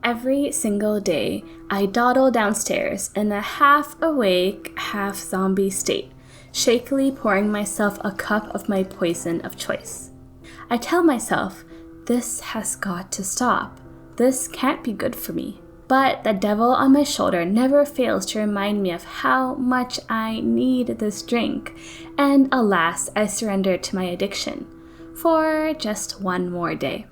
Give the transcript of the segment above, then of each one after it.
Every single day, I dawdle downstairs in a half-awake, half-zombie state, shakily pouring myself a cup of my poison of choice. I tell myself, this has got to stop. This can't be good for me. But the devil on my shoulder never fails to remind me of how much I need this drink, and alas, I surrender to my addiction for just one more day.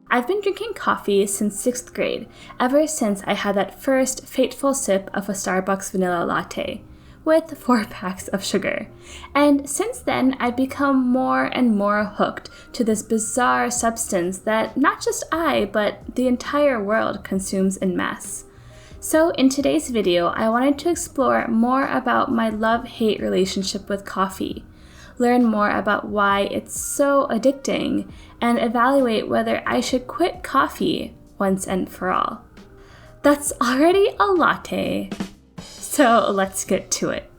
I've been drinking coffee since 6th grade, ever since I had that first fateful sip of a Starbucks vanilla latte, with 4 packs of sugar. And since then, I've become more and more hooked to this bizarre substance that not just I, but the entire world consumes en masse. So in today's video, I wanted to explore more about my love-hate relationship with coffee, learn more about why it's so addicting, and evaluate whether I should quit coffee once and for all. That's already a latte. So let's get to it.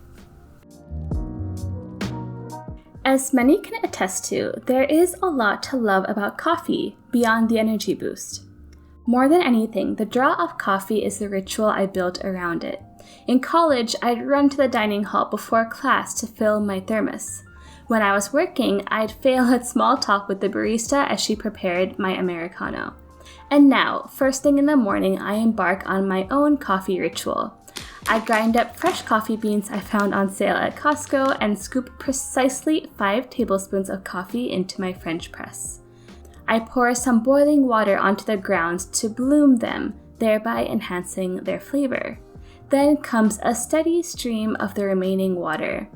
As many can attest to, there is a lot to love about coffee beyond the energy boost. More than anything, the draw of coffee is the ritual I built around it. In college, I'd run to the dining hall before class to fill my thermos. When I was working, I'd fail at small talk with the barista as she prepared my Americano. And now, first thing in the morning, I embark on my own coffee ritual. I grind up fresh coffee beans I found on sale at Costco and scoop precisely 5 tablespoons of coffee into my French press. I pour some boiling water onto the grounds to bloom them, thereby enhancing their flavor. Then comes a steady stream of the remaining water.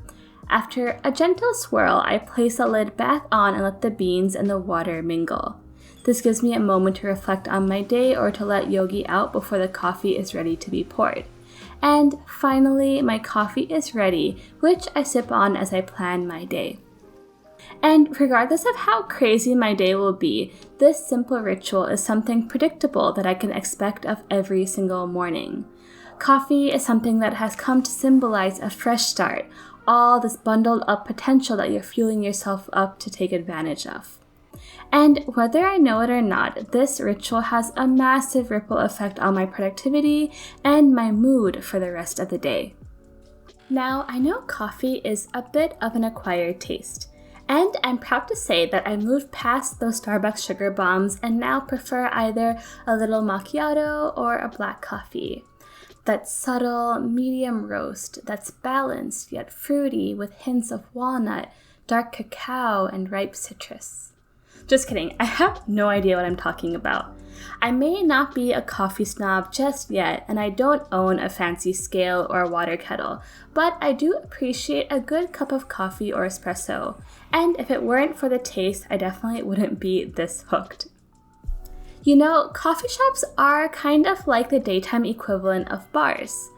After a gentle swirl, I place the lid back on and let the beans and the water mingle. This gives me a moment to reflect on my day or to let yogi out before the coffee is ready to be poured. And finally, my coffee is ready, which I sip on as I plan my day. And regardless of how crazy my day will be, this simple ritual is something predictable that I can expect of every single morning. Coffee is something that has come to symbolize a fresh start, all this bundled up potential that you're fueling yourself up to take advantage of. And whether I know it or not, this ritual has a massive ripple effect on my productivity and my mood for the rest of the day. Now, I know coffee is a bit of an acquired taste, and I'm proud to say that I moved past those Starbucks sugar bombs and now prefer either a little macchiato or a black coffee. That subtle, medium roast that's balanced yet fruity with hints of walnut, dark cacao, and ripe citrus. Just kidding, I have no idea what I'm talking about. I may not be a coffee snob just yet, and I don't own a fancy scale or a water kettle, but I do appreciate a good cup of coffee or espresso, and if it weren't for the taste, I definitely wouldn't be this hooked. You know, coffee shops are kind of like the daytime equivalent of bars,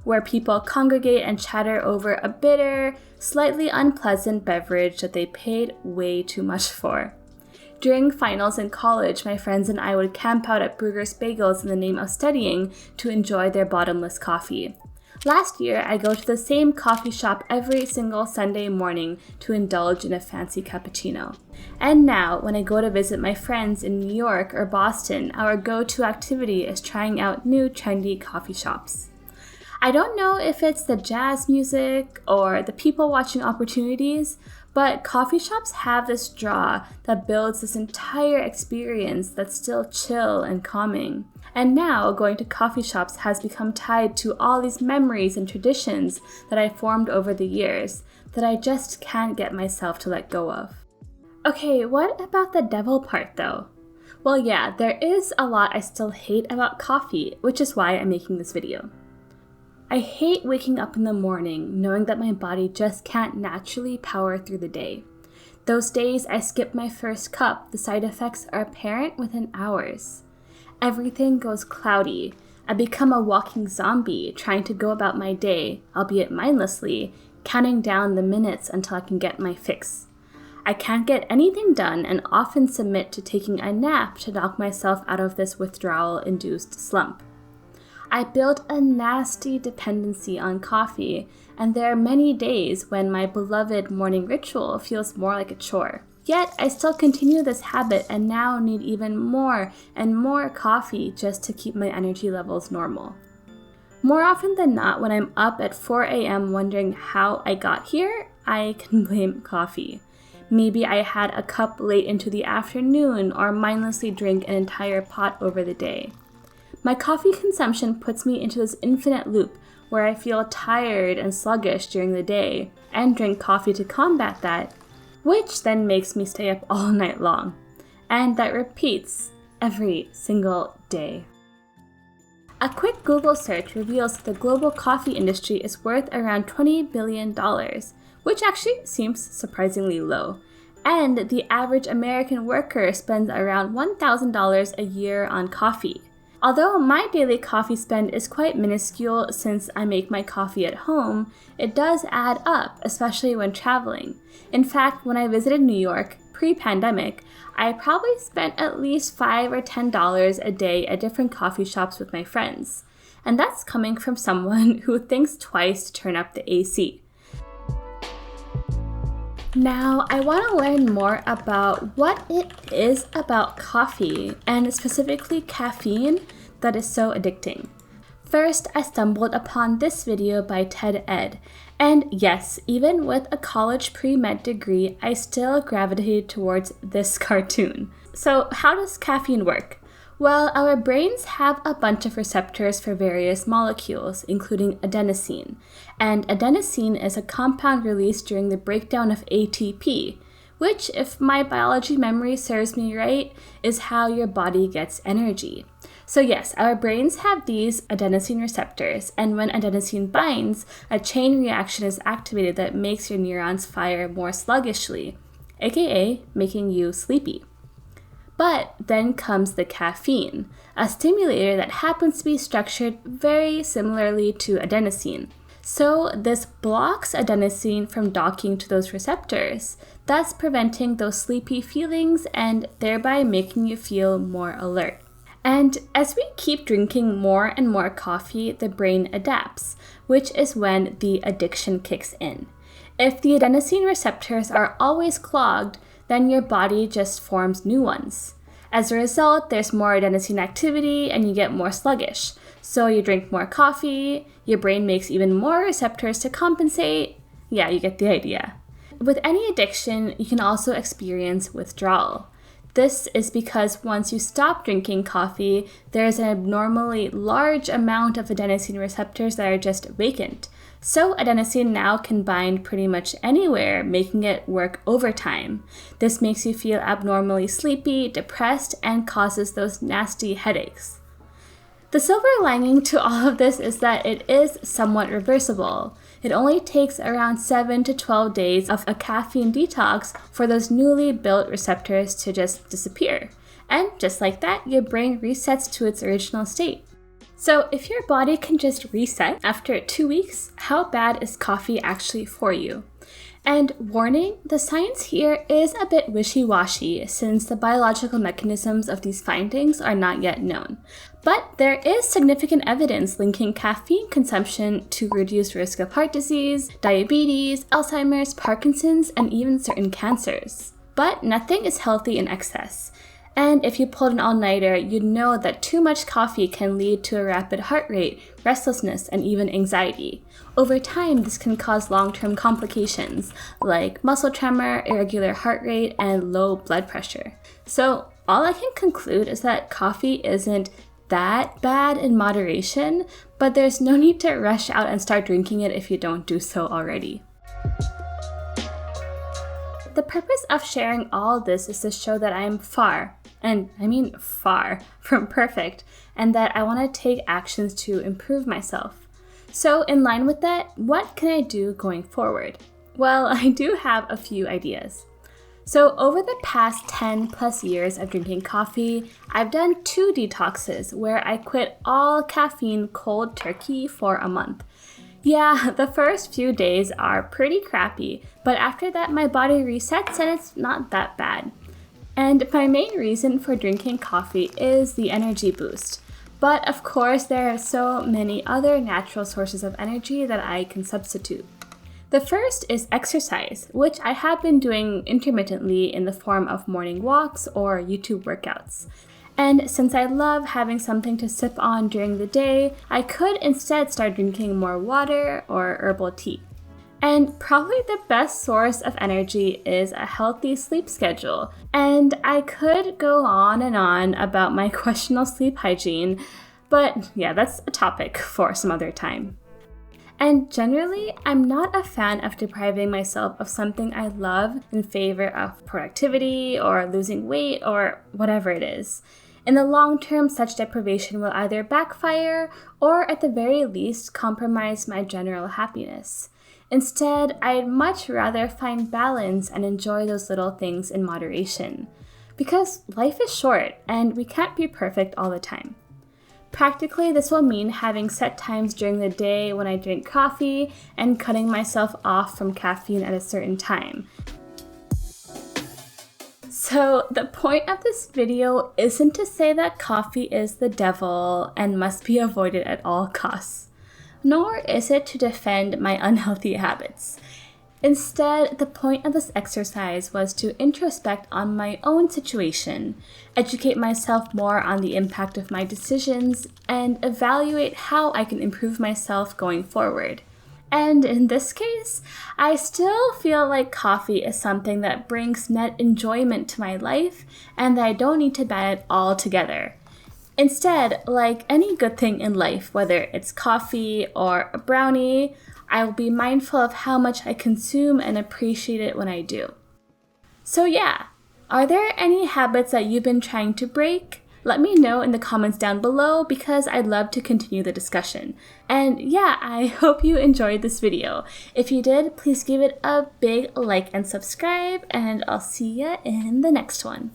where people congregate and chatter over a bitter, slightly unpleasant beverage that they paid way too much for. During finals in college, my friends and I would camp out at Brugger's Bagels in the name of studying to enjoy their bottomless coffee. Last year, I go to the same coffee shop every single Sunday morning to indulge in a fancy cappuccino. And now, when I go to visit my friends in New York or Boston, our go-to activity is trying out new trendy coffee shops. I don't know if it's the jazz music or the people watching opportunities, but coffee shops have this draw that builds this entire experience that's still chill and calming. And now, going to coffee shops has become tied to all these memories and traditions that I formed over the years that I just can't get myself to let go of. Okay, what about the devil part though? Well, yeah, there is a lot I still hate about coffee, which is why I'm making this video. I hate waking up in the morning knowing that my body just can't naturally power through the day. Those days I skip my first cup, the side effects are apparent within hours. Everything goes cloudy. I become a walking zombie trying to go about my day, albeit mindlessly, counting down the minutes until I can get my fix. I can't get anything done and often submit to taking a nap to knock myself out of this withdrawal-induced slump. I built a nasty dependency on coffee, and there are many days when my beloved morning ritual feels more like a chore. Yet, I still continue this habit and now need even more and more coffee just to keep my energy levels normal. More often than not, when I'm up at 4 a.m. wondering how I got here, I can blame coffee. Maybe I had a cup late into the afternoon or mindlessly drink an entire pot over the day. My coffee consumption puts me into this infinite loop where I feel tired and sluggish during the day and drink coffee to combat that, which then makes me stay up all night long. And that repeats every single day. A quick Google search reveals that the global coffee industry is worth around $20 billion, which actually seems surprisingly low. And the average American worker spends around $1,000 a year on coffee. Although my daily coffee spend is quite minuscule since I make my coffee at home, it does add up, especially when traveling. In fact, when I visited New York pre-pandemic, I probably spent at least $5 or $10 a day at different coffee shops with my friends. And that's coming from someone who thinks twice to turn up the AC. Now, I want to learn more about what it is about coffee, and specifically caffeine, that is so addicting. First, I stumbled upon this video by Ted Ed, and yes, even with a college pre-med degree, I still gravitated towards this cartoon. So, how does caffeine work? Well, our brains have a bunch of receptors for various molecules, including adenosine. And adenosine is a compound released during the breakdown of ATP, which, if my biology memory serves me right, is how your body gets energy. So yes, our brains have these adenosine receptors, and when adenosine binds, a chain reaction is activated that makes your neurons fire more sluggishly, aka making you sleepy. But then comes the caffeine, a stimulator that happens to be structured very similarly to adenosine. So this blocks adenosine from docking to those receptors, thus preventing those sleepy feelings and thereby making you feel more alert. And as we keep drinking more and more coffee, the brain adapts, which is when the addiction kicks in. If the adenosine receptors are always clogged, then your body just forms new ones. As a result, there's more adenosine activity and you get more sluggish. So you drink more coffee, your brain makes even more receptors to compensate. Yeah, you get the idea. With any addiction, you can also experience withdrawal. This is because once you stop drinking coffee, there's an abnormally large amount of adenosine receptors that are just vacant. So adenosine now can bind pretty much anywhere, making it work overtime. This makes you feel abnormally sleepy, depressed, and causes those nasty headaches. The silver lining to all of this is that it is somewhat reversible. It only takes around 7 to 12 days of a caffeine detox for those newly built receptors to just disappear. And just like that, your brain resets to its original state. So if your body can just reset after 2 weeks, how bad is coffee actually for you? And warning, the science here is a bit wishy-washy since the biological mechanisms of these findings are not yet known. But there is significant evidence linking caffeine consumption to reduced risk of heart disease, diabetes, Alzheimer's, Parkinson's, and even certain cancers. But nothing is healthy in excess. And if you pulled an all-nighter, you'd know that too much coffee can lead to a rapid heart rate, restlessness, and even anxiety. Over time, this can cause long-term complications like muscle tremor, irregular heart rate, and low blood pressure. So all I can conclude is that coffee isn't that bad in moderation, but there's no need to rush out and start drinking it if you don't do so already. The purpose of sharing all this is to show that I am far, and I mean far, from perfect, and that I want to take actions to improve myself. So in line with that, what can I do going forward? Well, I do have a few ideas. So over the past 10 plus years of drinking coffee, I've done 2 detoxes where I quit all caffeine cold turkey for a month. Yeah, the first few days are pretty crappy, but after that my body resets and it's not that bad. And my main reason for drinking coffee is the energy boost. But of course, there are so many other natural sources of energy that I can substitute. The first is exercise, which I have been doing intermittently in the form of morning walks or YouTube workouts. And since I love having something to sip on during the day, I could instead start drinking more water or herbal tea. And probably the best source of energy is a healthy sleep schedule. And I could go on and on about my questionable sleep hygiene, but yeah, that's a topic for some other time. And generally, I'm not a fan of depriving myself of something I love in favor of productivity or losing weight or whatever it is. In the long term, such deprivation will either backfire or at the very least compromise my general happiness. Instead, I'd much rather find balance and enjoy those little things in moderation. Because life is short and we can't be perfect all the time. Practically, this will mean having set times during the day when I drink coffee and cutting myself off from caffeine at a certain time. So the point of this video isn't to say that coffee is the devil and must be avoided at all costs, nor is it to defend my unhealthy habits. Instead, the point of this exercise was to introspect on my own situation, educate myself more on the impact of my decisions, and evaluate how I can improve myself going forward. And in this case, I still feel like coffee is something that brings net enjoyment to my life and that I don't need to ban it altogether. Instead, like any good thing in life, whether it's coffee or a brownie, I will be mindful of how much I consume and appreciate it when I do. So yeah, are there any habits that you've been trying to break? Let me know in the comments down below because I'd love to continue the discussion. And yeah, I hope you enjoyed this video. If you did, please give it a big like and subscribe, and I'll see ya in the next one.